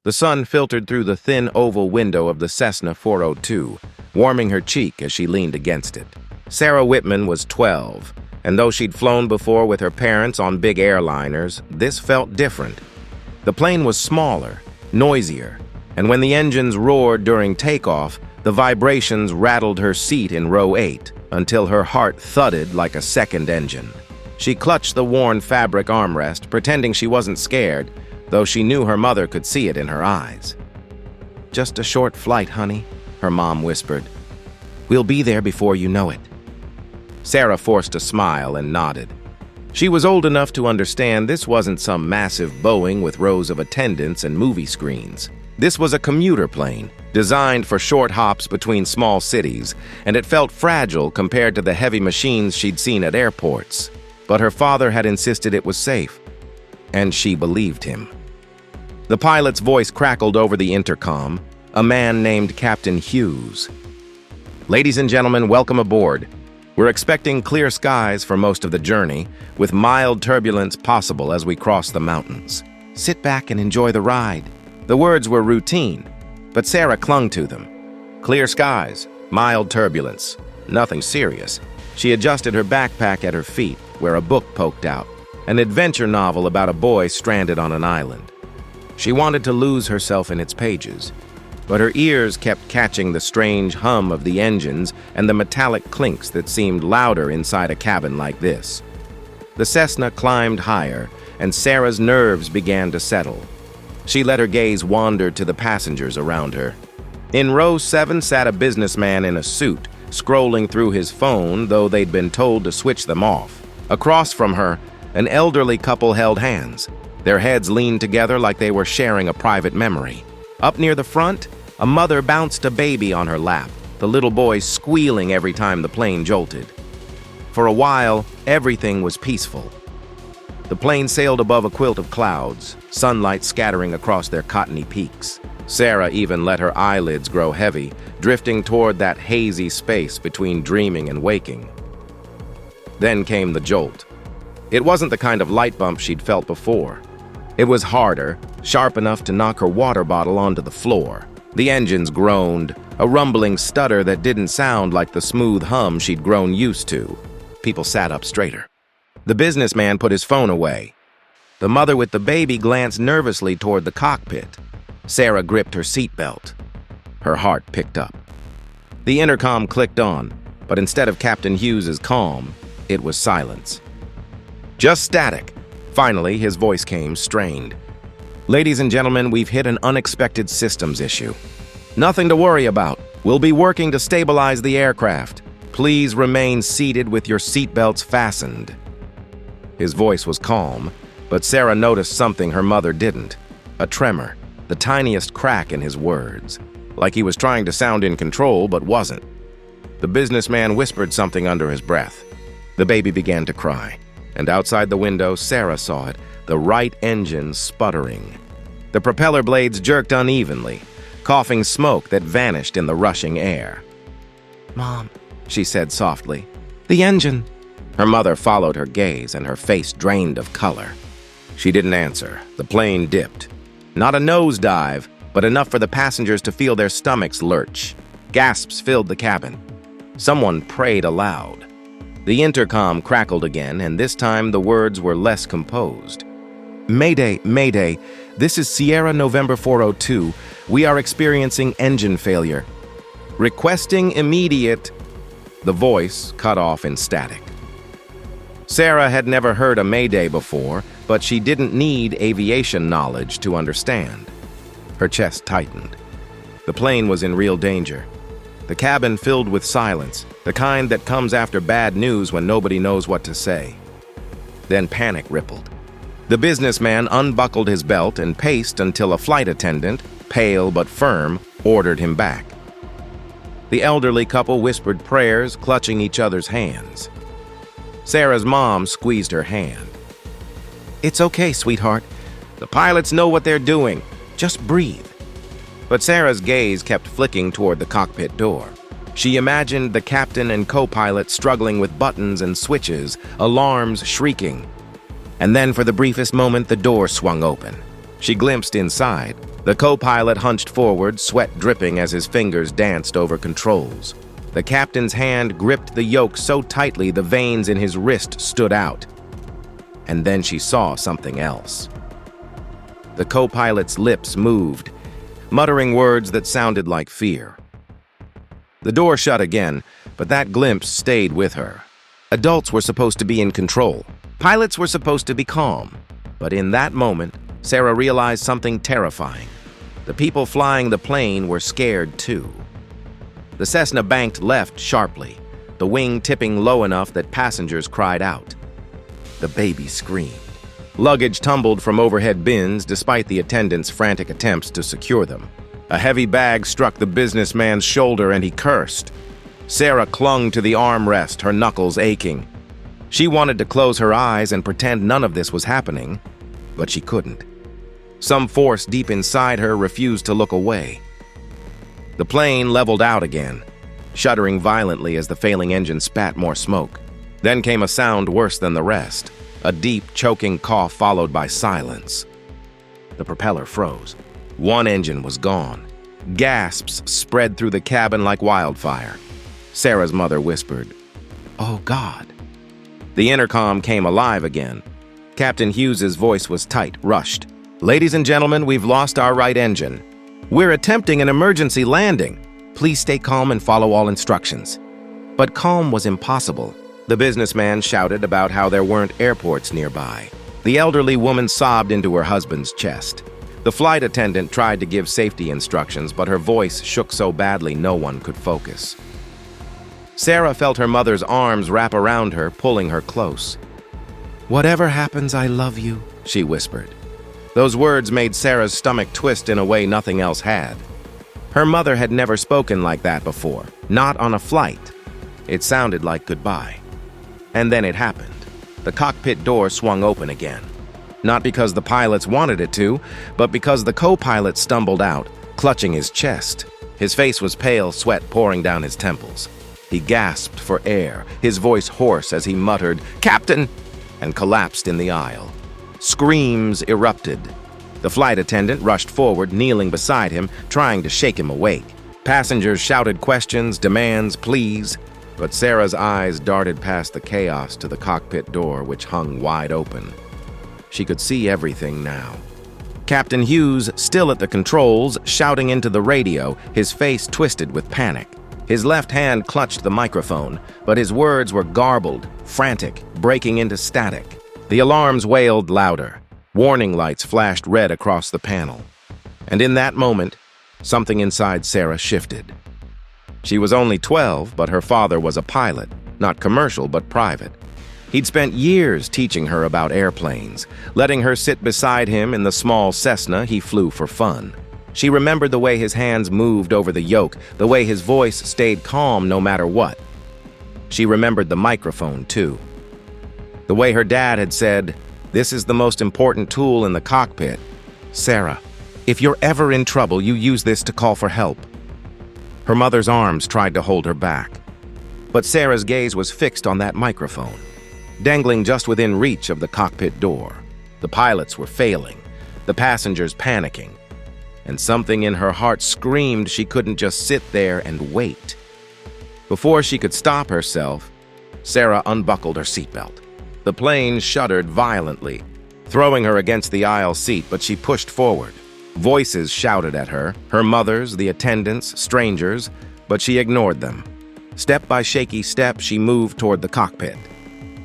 The sun filtered through the thin oval window of the Cessna 402, warming her cheek as she leaned against it. Sarah Whitman was 12, and though she'd flown before with her parents on big airliners, this felt different. The plane was smaller, noisier, and when the engines roared during takeoff, the vibrations rattled her seat in row 8 until her heart thudded like a second engine. She clutched the worn fabric armrest, pretending she wasn't scared, though she knew her mother could see it in her eyes. "Just a short flight, honey," her mom whispered. "We'll be there before you know it." Sarah forced a smile and nodded. She was old enough to understand this wasn't some massive Boeing with rows of attendants and movie screens. This was a commuter plane, designed for short hops between small cities, and it felt fragile compared to the heavy machines she'd seen at airports. But her father had insisted it was safe, and she believed him. The pilot's voice crackled over the intercom, a man named Captain Hughes. "Ladies and gentlemen, welcome aboard. We're expecting clear skies for most of the journey, with mild turbulence possible as we cross the mountains. Sit back and enjoy the ride." The words were routine, but Sarah clung to them. Clear skies, mild turbulence, nothing serious. She adjusted her backpack at her feet, where a book poked out, an adventure novel about a boy stranded on an island. She wanted to lose herself in its pages, but her ears kept catching the strange hum of the engines and the metallic clinks that seemed louder inside a cabin like this. The Cessna climbed higher, and Sarah's nerves began to settle. She let her gaze wander to the passengers around her. In row 7 sat a businessman in a suit, scrolling through his phone, though they'd been told to switch them off. Across from her, an elderly couple held hands. Their heads leaned together like they were sharing a private memory. Up near the front, a mother bounced a baby on her lap, the little boy squealing every time the plane jolted. For a while, everything was peaceful. The plane sailed above a quilt of clouds, sunlight scattering across their cottony peaks. Sarah even let her eyelids grow heavy, drifting toward that hazy space between dreaming and waking. Then came the jolt. It wasn't the kind of light bump she'd felt before. It was harder, sharp enough to knock her water bottle onto the floor. The engines groaned, a rumbling stutter that didn't sound like the smooth hum she'd grown used to. People sat up straighter. The businessman put his phone away. The mother with the baby glanced nervously toward the cockpit. Sarah gripped her seatbelt. Her heart picked up. The intercom clicked on, but instead of Captain Hughes's calm, it was silence. Just static. Finally, his voice came, strained. "Ladies and gentlemen, we've hit an unexpected systems issue. Nothing to worry about. We'll be working to stabilize the aircraft. Please remain seated with your seatbelts fastened." His voice was calm, but Sarah noticed something her mother didn't. A tremor, the tiniest crack in his words, like he was trying to sound in control but wasn't. The businessman whispered something under his breath. The baby began to cry, and outside the window, Sarah saw it, the right engine sputtering. The propeller blades jerked unevenly, coughing smoke that vanished in the rushing air. "Mom," she said softly, "the engine." Her mother followed her gaze, and her face drained of color. She didn't answer. The plane dipped. Not a nosedive, but enough for the passengers to feel their stomachs lurch. Gasps filled the cabin. Someone prayed aloud. The intercom crackled again, and this time the words were less composed. "Mayday, Mayday, this is Sierra November 402. We are experiencing engine failure. Requesting immediate..." The voice cut off in static. Sarah had never heard a Mayday before, but she didn't need aviation knowledge to understand. Her chest tightened. The plane was in real danger. The cabin filled with silence, the kind that comes after bad news when nobody knows what to say. Then panic rippled. The businessman unbuckled his belt and paced until a flight attendant, pale but firm, ordered him back. The elderly couple whispered prayers, clutching each other's hands. Sarah's mom squeezed her hand. "It's okay, sweetheart. The pilots know what they're doing. Just breathe." But Sarah's gaze kept flicking toward the cockpit door. She imagined the captain and co-pilot struggling with buttons and switches, alarms shrieking. And then for the briefest moment, the door swung open. She glimpsed inside. The co-pilot hunched forward, sweat dripping as his fingers danced over controls. The captain's hand gripped the yoke so tightly the veins in his wrist stood out. And then she saw something else. The co-pilot's lips moved, muttering words that sounded like fear. The door shut again, but that glimpse stayed with her. Adults were supposed to be in control. Pilots were supposed to be calm. But in that moment, Sarah realized something terrifying. The people flying the plane were scared too. The Cessna banked left sharply, the wing tipping low enough that passengers cried out. The baby screamed. Luggage tumbled from overhead bins despite the attendants' frantic attempts to secure them. A heavy bag struck the businessman's shoulder and he cursed. Sarah clung to the armrest, her knuckles aching. She wanted to close her eyes and pretend none of this was happening, but she couldn't. Some force deep inside her refused to look away. The plane leveled out again, shuddering violently as the failing engine spat more smoke. Then came a sound worse than the rest, a deep, choking cough followed by silence. The propeller froze. One engine was gone. Gasps spread through the cabin like wildfire. Sarah's mother whispered, "Oh, God." The intercom came alive again. Captain Hughes's voice was tight, rushed. "Ladies and gentlemen, we've lost our right engine. We're attempting an emergency landing. Please stay calm and follow all instructions." But calm was impossible. The businessman shouted about how there weren't airports nearby. The elderly woman sobbed into her husband's chest. The flight attendant tried to give safety instructions, but her voice shook so badly no one could focus. Sarah felt her mother's arms wrap around her, pulling her close. "Whatever happens, I love you," she whispered. Those words made Sarah's stomach twist in a way nothing else had. Her mother had never spoken like that before, not on a flight. It sounded like goodbye. And then it happened. The cockpit door swung open again. Not because the pilots wanted it to, but because the co-pilot stumbled out, clutching his chest. His face was pale, sweat pouring down his temples. He gasped for air, his voice hoarse as he muttered, "Captain!" and collapsed in the aisle. Screams erupted. The flight attendant rushed forward, kneeling beside him, trying to shake him awake. Passengers shouted questions, demands, pleas, but Sarah's eyes darted past the chaos to the cockpit door, which hung wide open. She could see everything now. Captain Hughes, still at the controls, shouting into the radio, his face twisted with panic. His left hand clutched the microphone, but his words were garbled, frantic, breaking into static. The alarms wailed louder. Warning lights flashed red across the panel. And in that moment, something inside Sarah shifted. She was only 12, but her father was a pilot, not commercial, but private. He'd spent years teaching her about airplanes, letting her sit beside him in the small Cessna he flew for fun. She remembered the way his hands moved over the yoke, the way his voice stayed calm no matter what. She remembered the microphone, too. The way her dad had said, "This is the most important tool in the cockpit. Sarah, if you're ever in trouble, you use this to call for help." Her mother's arms tried to hold her back. But Sarah's gaze was fixed on that microphone, dangling just within reach of the cockpit door. The pilots were failing, the passengers panicking, and something in her heart screamed she couldn't just sit there and wait. Before she could stop herself, Sarah unbuckled her seatbelt. The plane shuddered violently, throwing her against the aisle seat, but she pushed forward. Voices shouted at her, her mother's, the attendants, strangers, but she ignored them. Step by shaky step, she moved toward the cockpit.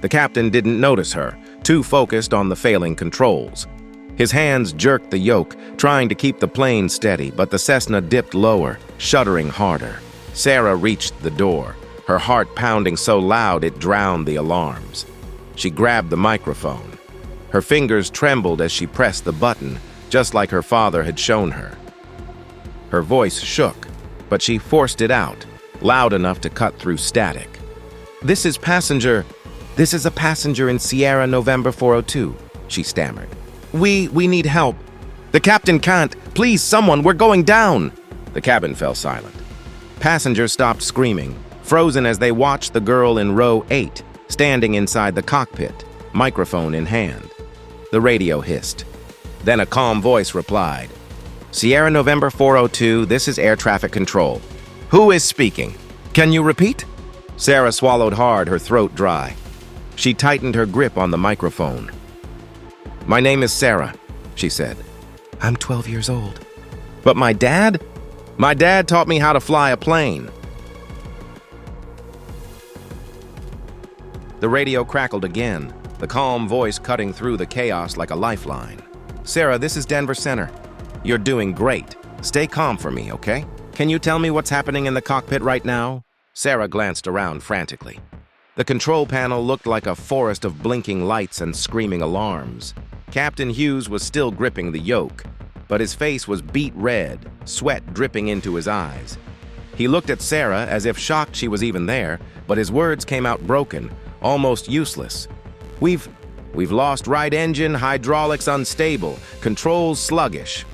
The captain didn't notice her, too focused on the failing controls. His hands jerked the yoke, trying to keep the plane steady, but the Cessna dipped lower, shuddering harder. Sarah reached the door, her heart pounding so loud it drowned the alarms. She grabbed the microphone. Her fingers trembled as she pressed the button, just like her father had shown her. Her voice shook, but she forced it out, loud enough to cut through static. This is a passenger in Sierra November 402, she stammered. We need help. The captain can't. Please, someone, we're going down." The cabin fell silent. Passengers stopped screaming, frozen as they watched the girl in row 8, standing inside the cockpit, microphone in hand. The radio hissed. Then a calm voice replied, "Sierra November 402, this is air traffic control. Who is speaking? Can you repeat?" Sarah swallowed hard, her throat dry. She tightened her grip on the microphone. "My name is Sarah," she said. "I'm 12 years old." "But my dad? My dad taught me how to fly a plane." The radio crackled again, the calm voice cutting through the chaos like a lifeline. "Sarah, this is Denver Center. You're doing great. Stay calm for me, okay? Can you tell me what's happening in the cockpit right now?" Sarah glanced around frantically. The control panel looked like a forest of blinking lights and screaming alarms. Captain Hughes was still gripping the yoke, but his face was beet red, sweat dripping into his eyes. He looked at Sarah as if shocked she was even there, but his words came out broken, almost useless. We've lost right engine, hydraulics unstable, controls sluggish."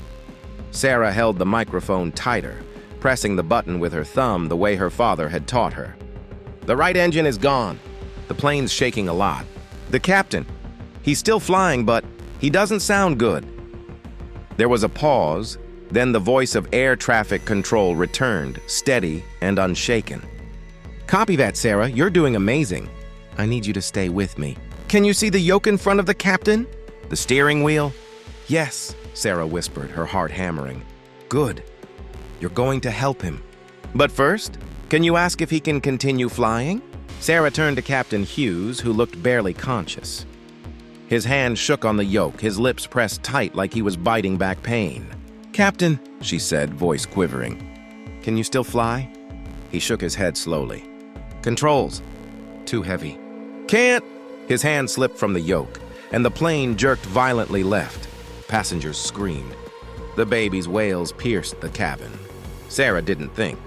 Sarah held the microphone tighter, pressing the button with her thumb the way her father had taught her. "The right engine is gone. The plane's shaking a lot. The captain, he's still flying, but he doesn't sound good." There was a pause, then the voice of air traffic control returned, steady and unshaken. "Copy that, Sarah. You're doing amazing. I need you to stay with me. Can you see the yoke in front of the captain? The steering wheel?" "Yes," Sarah whispered, her heart hammering. "Good. You're going to help him. But first, can you ask if he can continue flying?" Sarah turned to Captain Hughes, who looked barely conscious. His hand shook on the yoke, his lips pressed tight like he was biting back pain. "Captain," she said, voice quivering, "can you still fly?" He shook his head slowly. "Controls. Too heavy. Can't." His hand slipped from the yoke, and the plane jerked violently left. Passengers screamed. The baby's wails pierced the cabin. Sarah didn't think.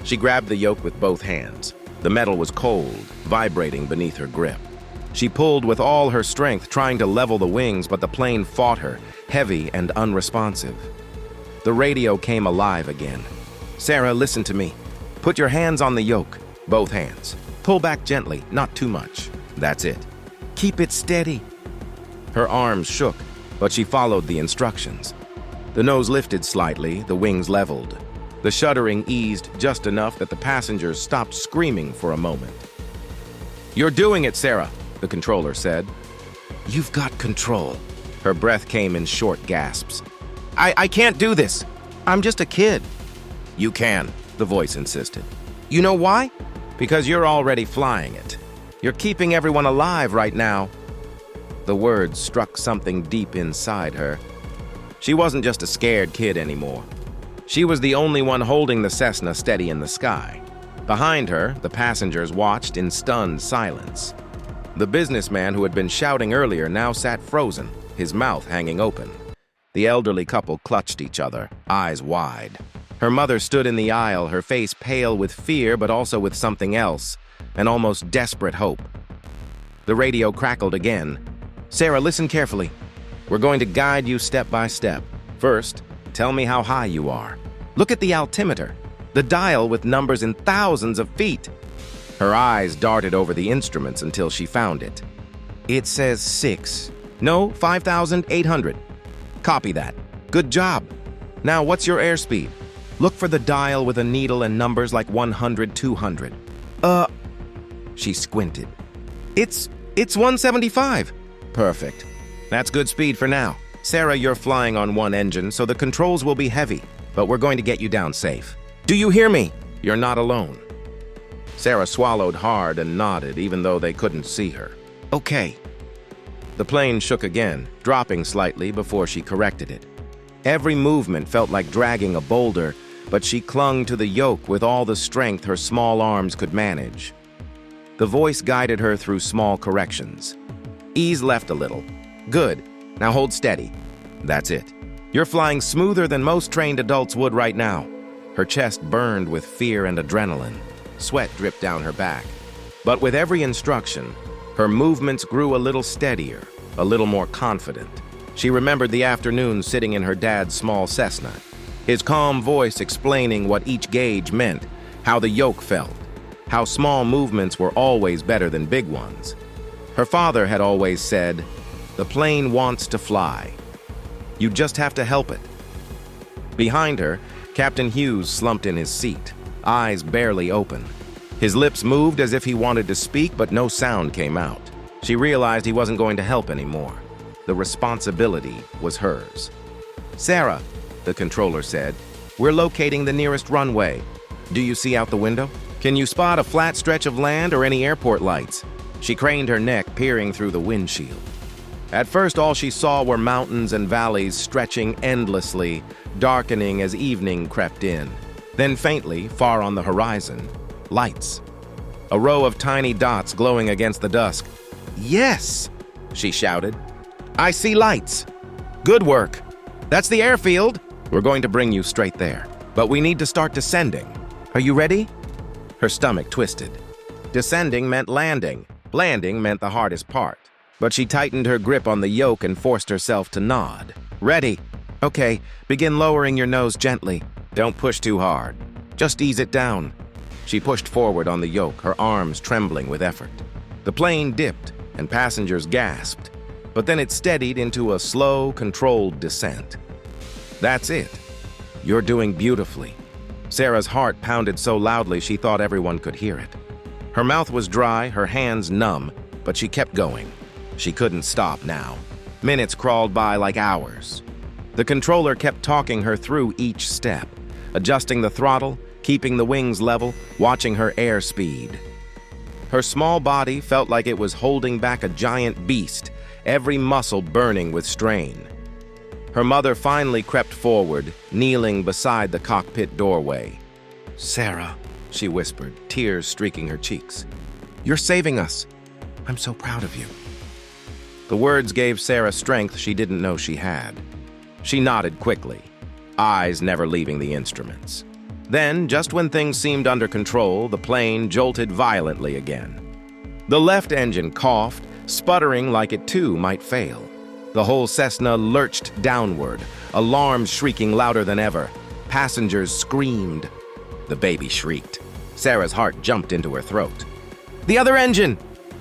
She grabbed the yoke with both hands. The metal was cold, vibrating beneath her grip. She pulled with all her strength, trying to level the wings, but the plane fought her, heavy and unresponsive. The radio came alive again. "Sarah, listen to me. Put your hands on the yoke, both hands. Pull back gently, not too much. That's it. Keep it steady." Her arms shook, but she followed the instructions. The nose lifted slightly, the wings leveled. The shuddering eased just enough that the passengers stopped screaming for a moment. "You're doing it, Sarah," the controller said. "You've got control." Her breath came in short gasps. I can't do this. I'm just a kid." "You can," the voice insisted. "You know why? Because you're already flying it. You're keeping everyone alive right now." The words struck something deep inside her. She wasn't just a scared kid anymore. She was the only one holding the Cessna steady in the sky. Behind her, the passengers watched in stunned silence. The businessman who had been shouting earlier now sat frozen, his mouth hanging open. The elderly couple clutched each other, eyes wide. Her mother stood in the aisle, her face pale with fear but also with something else, an almost desperate hope. The radio crackled again. "Sarah, listen carefully. We're going to guide you step by step. First, tell me how high you are. Look at the altimeter, the dial with numbers in thousands of feet." Her eyes darted over the instruments until she found it. "It says 5,800. Copy that. Good job. Now, what's your airspeed? Look for the dial with a needle and numbers like 100, 200. She squinted. It's 175. Perfect. That's good speed for now. Sarah, you're flying on one engine, so the controls will be heavy, but we're going to get you down safe. Do you hear me? You're not alone." Sarah swallowed hard and nodded, even though they couldn't see her. "Okay." The plane shook again, dropping slightly before she corrected it. Every movement felt like dragging a boulder, but she clung to the yoke with all the strength her small arms could manage. The voice guided her through small corrections. "Ease left a little. Good. Now hold steady. That's it. You're flying smoother than most trained adults would right now." Her chest burned with fear and adrenaline. Sweat dripped down her back. But with every instruction, her movements grew a little steadier, a little more confident. She remembered the afternoon sitting in her dad's small Cessna, his calm voice explaining what each gauge meant, how the yoke felt, how small movements were always better than big ones. Her father had always said, "The plane wants to fly." You just have to help it. Behind her, Captain Hughes slumped in his seat, eyes barely open. His lips moved as if he wanted to speak, but no sound came out. She realized he wasn't going to help anymore. The responsibility was hers. "Sarah," the controller said, "we're locating the nearest runway. Do you see out the window? Can you spot a flat stretch of land or any airport lights?" She craned her neck, peering through the windshield. At first, all she saw were mountains and valleys stretching endlessly, darkening as evening crept in. Then faintly, far on the horizon, lights. A row of tiny dots glowing against the dusk. "Yes!" she shouted. "I see lights. Good work. That's the airfield. We're going to bring you straight there. But we need to start descending. Are you ready?" Her stomach twisted. Descending meant landing. Landing meant the hardest part. But she tightened her grip on the yoke and forced herself to nod. "Ready? Okay, begin lowering your nose gently. Don't push too hard. Just ease it down." She pushed forward on the yoke, her arms trembling with effort. The plane dipped, and passengers gasped. But then it steadied into a slow, controlled descent. "That's it. You're doing beautifully." Sarah's heart pounded so loudly she thought everyone could hear it. Her mouth was dry, her hands numb, but she kept going. She couldn't stop now. Minutes crawled by like hours. The controller kept talking her through each step, adjusting the throttle, keeping the wings level, watching her airspeed. Her small body felt like it was holding back a giant beast, every muscle burning with strain. Her mother finally crept forward, kneeling beside the cockpit doorway. "Sarah," she whispered, tears streaking her cheeks. "You're saving us. I'm so proud of you." The words gave Sarah strength she didn't know she had. She nodded quickly, eyes never leaving the instruments. Then, just when things seemed under control, the plane jolted violently again. The left engine coughed, sputtering like it too might fail. The whole Cessna lurched downward, alarms shrieking louder than ever. Passengers screamed. The baby shrieked. Sarah's heart jumped into her throat. "The other engine!"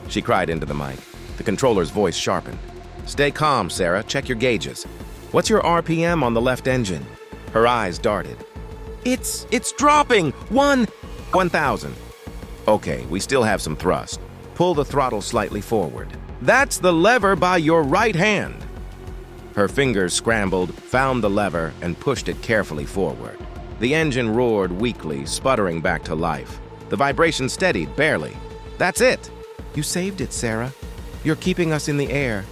she cried into the mic. The controller's voice sharpened. "Stay calm, Sarah. Check your gauges. What's your RPM on the left engine?" Her eyes darted. It's dropping! 1,000. Okay, we still have some thrust. Pull the throttle slightly forward. That's the lever by your right hand." Her fingers scrambled, found the lever, and pushed it carefully forward. The engine roared weakly, sputtering back to life. The vibration steadied, barely. "That's it! You saved it, Sarah. You're keeping us in the air."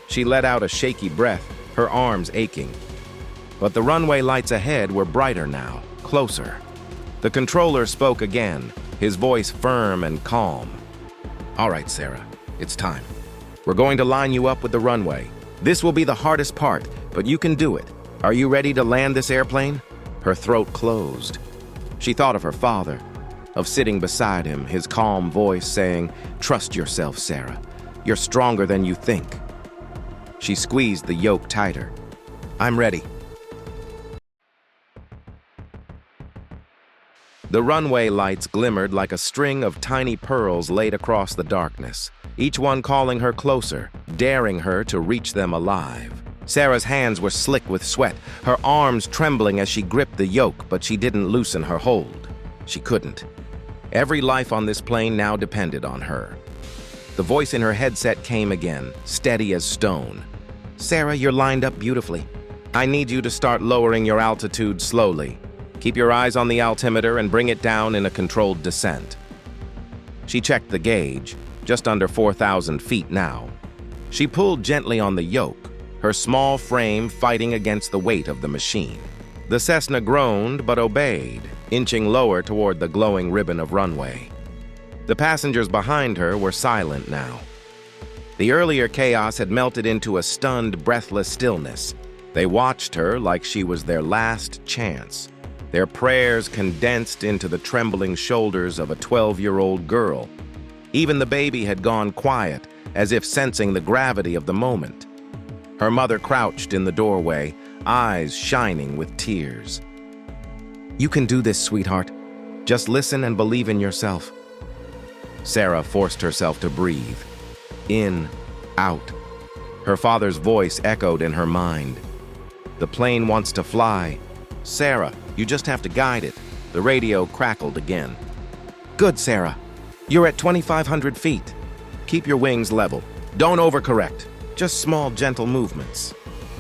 She let out a shaky breath, her arms aching. But the runway lights ahead were brighter now, closer. The controller spoke again, his voice firm and calm. "All right, Sarah, it's time. We're going to line you up with the runway. This will be the hardest part, but you can do it. Are you ready to land this airplane?" Her throat closed. She thought of her father, of sitting beside him, his calm voice saying, "Trust yourself, Sarah. You're stronger than you think." She squeezed the yoke tighter. "I'm ready." The runway lights glimmered like a string of tiny pearls laid across the darkness, each one calling her closer, daring her to reach them alive. Sarah's hands were slick with sweat, her arms trembling as she gripped the yoke, but she didn't loosen her hold. She couldn't. Every life on this plane now depended on her. The voice in her headset came again, steady as stone. "Sarah, you're lined up beautifully. I need you to start lowering your altitude slowly. Keep your eyes on the altimeter and bring it down in a controlled descent." She checked the gauge, just under 4,000 feet now. She pulled gently on the yoke, her small frame fighting against the weight of the machine. The Cessna groaned but obeyed, inching lower toward the glowing ribbon of runway. The passengers behind her were silent now. The earlier chaos had melted into a stunned, breathless stillness. They watched her like she was their last chance. Their prayers condensed into the trembling shoulders of a 12-year-old girl. Even the baby had gone quiet, as if sensing the gravity of the moment. Her mother crouched in the doorway, eyes shining with tears. "You can do this, sweetheart. Just listen and believe in yourself." Sarah forced herself to breathe. In, out. Her father's voice echoed in her mind. The plane wants to fly. Sarah, you just have to guide it. The radio crackled again. Good, Sarah. You're at 2,500 feet. Keep your wings level. Don't overcorrect. Just small, gentle movements.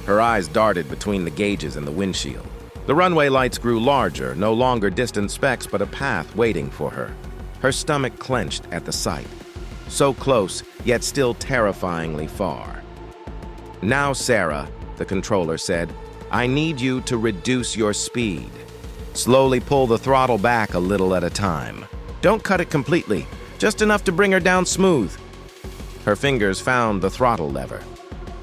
Her eyes darted between the gauges and the windshield. The runway lights grew larger, no longer distant specks, but a path waiting for her. Her stomach clenched at the sight. So close, yet still terrifyingly far. Now, Sarah, the controller said, I need you to reduce your speed. Slowly pull the throttle back a little at a time. Don't cut it completely, just enough to bring her down smooth. Her fingers found the throttle lever.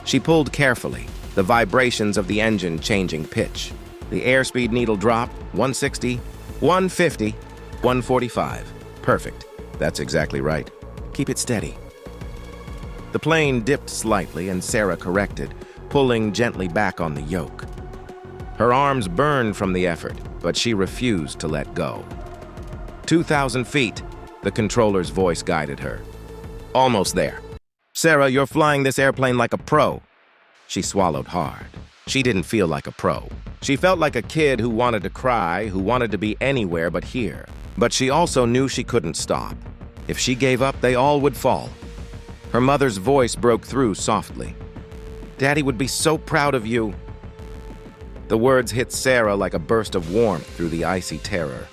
She pulled carefully, the vibrations of the engine changing pitch. The airspeed needle dropped, 160, 150, 145. Perfect. That's exactly right. Keep it steady. The plane dipped slightly and Sarah corrected, pulling gently back on the yoke. Her arms burned from the effort, but she refused to let go. 2,000 feet, the controller's voice guided her. Almost there. Sarah, you're flying this airplane like a pro. She swallowed hard. She didn't feel like a pro. She felt like a kid who wanted to cry, who wanted to be anywhere but here. But she also knew she couldn't stop. If she gave up, they all would fall. Her mother's voice broke through softly. Daddy would be so proud of you. The words hit Sarah like a burst of warmth through the icy terror.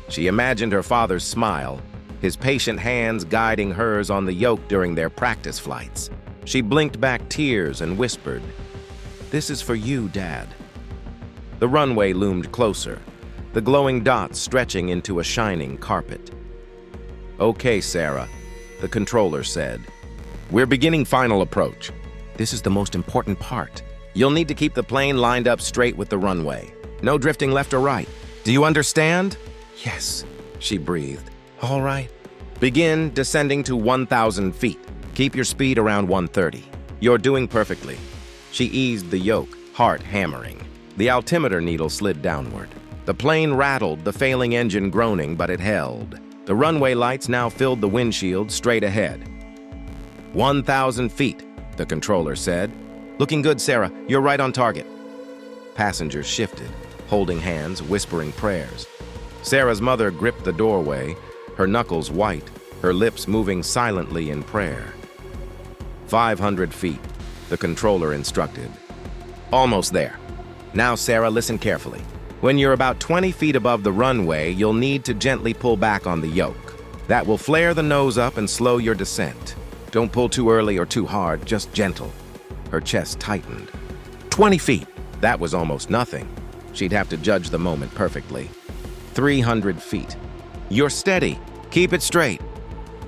She imagined her father's smile, his patient hands guiding hers on the yoke during their practice flights. She blinked back tears and whispered, This is for you, Dad. The runway loomed closer, the glowing dots stretching into a shining carpet. Okay, Sarah, the controller said. We're beginning final approach. This is the most important part. You'll need to keep the plane lined up straight with the runway. No drifting left or right. Do you understand? Yes, she breathed. All right. Begin descending to 1,000 feet. Keep your speed around 130. You're doing perfectly. She eased the yoke, heart hammering. The altimeter needle slid downward. The plane rattled, the failing engine groaning, but it held. The runway lights now filled the windshield straight ahead. 1,000 feet, the controller said. Looking good, Sarah. You're right on target. Passengers shifted, holding hands, whispering prayers. Sarah's mother gripped the doorway, her knuckles white, her lips moving silently in prayer. 500 feet, the controller instructed. Almost there. Now, Sarah, listen carefully. When you're about 20 feet above the runway, you'll need to gently pull back on the yoke. That will flare the nose up and slow your descent. Don't pull too early or too hard, just gentle. Her chest tightened. 20 feet. That was almost nothing. She'd have to judge the moment perfectly. 300 feet. You're steady. Keep it straight.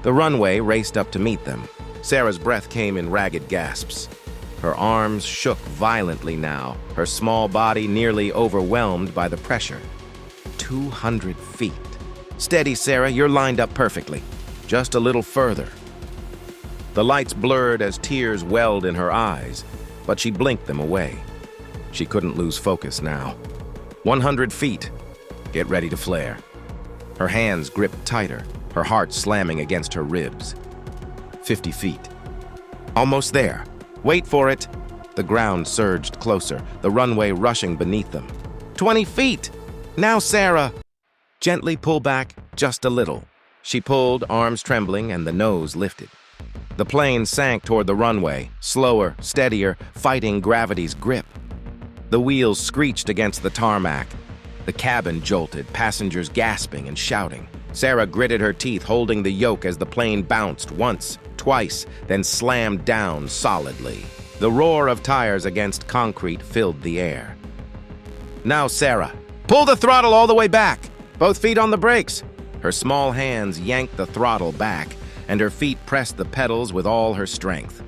The runway raced up to meet them. Sarah's breath came in ragged gasps. Her arms shook violently now, her small body nearly overwhelmed by the pressure. 200 feet. Steady, Sarah, you're lined up perfectly. Just a little further. The lights blurred as tears welled in her eyes, but she blinked them away. She couldn't lose focus now. 100 feet. Get ready to flare. Her hands gripped tighter, her heart slamming against her ribs. 50 feet. Almost there. Wait for it. The ground surged closer, the runway rushing beneath them. 20 feet! Now, Sarah! Gently pull back just a little. She pulled, arms trembling, and the nose lifted. The plane sank toward the runway, slower, steadier, fighting gravity's grip. The wheels screeched against the tarmac. The cabin jolted, passengers gasping and shouting. Sarah gritted her teeth, holding the yoke as the plane bounced once, twice, then slammed down solidly. The roar of tires against concrete filled the air. Now, Sarah, pull the throttle all the way back. Both feet on the brakes. Her small hands yanked the throttle back, and her feet pressed the pedals with all her strength.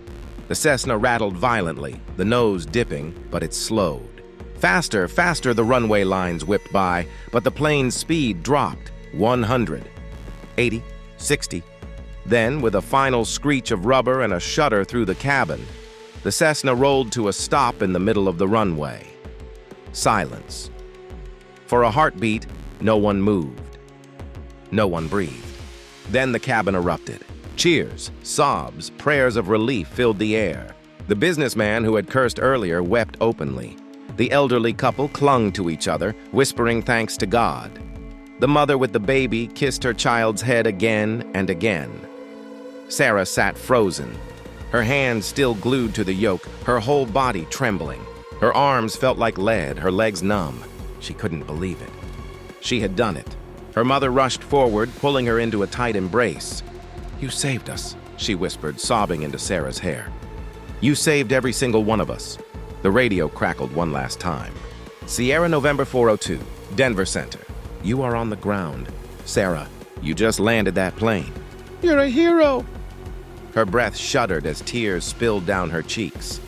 The Cessna rattled violently, the nose dipping, but it slowed. Faster, faster the runway lines whipped by, but the plane's speed dropped. 100, 80, 60. Then, with a final screech of rubber and a shudder through the cabin, the Cessna rolled to a stop in the middle of the runway. Silence. For a heartbeat, no one moved. No one breathed. Then the cabin erupted. Cheers, sobs, prayers of relief filled the air. The businessman who had cursed earlier wept openly. The elderly couple clung to each other, whispering thanks to God. The mother with the baby kissed her child's head again and again. Sarah sat frozen, her hands still glued to the yoke, her whole body trembling. Her arms felt like lead, her legs numb. She couldn't believe it. She had done it. Her mother rushed forward, pulling her into a tight embrace. "You saved us," she whispered, sobbing into Sarah's hair. "You saved every single one of us." The radio crackled one last time. "Sierra November 402, Denver Center. You are on the ground. Sarah, you just landed that plane. You're a hero." Her breath shuddered as tears spilled down her cheeks.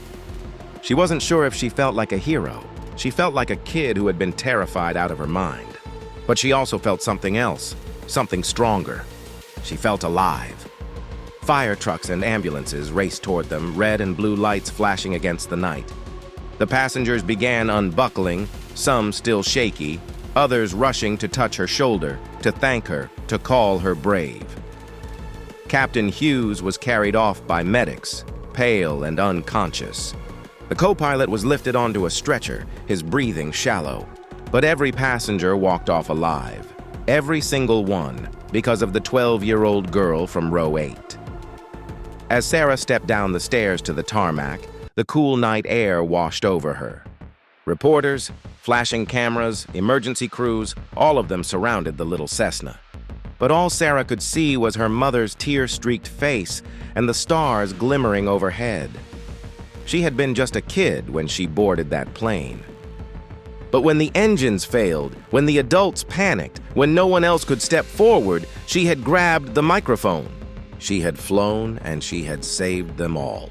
She wasn't sure if she felt like a hero. She felt like a kid who had been terrified out of her mind. But she also felt something else, something stronger. She felt alive. Fire trucks and ambulances raced toward them, red and blue lights flashing against the night. The passengers began unbuckling, some still shaky, others rushing to touch her shoulder, to thank her, to call her brave. Captain Hughes was carried off by medics, pale and unconscious. The co-pilot was lifted onto a stretcher, his breathing shallow. But every passenger walked off alive. Every single one, because of the 12-year-old girl from row 8. As Sarah stepped down the stairs to the tarmac, the cool night air washed over her. Reporters, flashing cameras, emergency crews, all of them surrounded the little Cessna. But all Sarah could see was her mother's tear-streaked face and the stars glimmering overhead. She had been just a kid when she boarded that plane. But when the engines failed, when the adults panicked, when no one else could step forward, she had grabbed the microphone. She had flown and she had saved them all.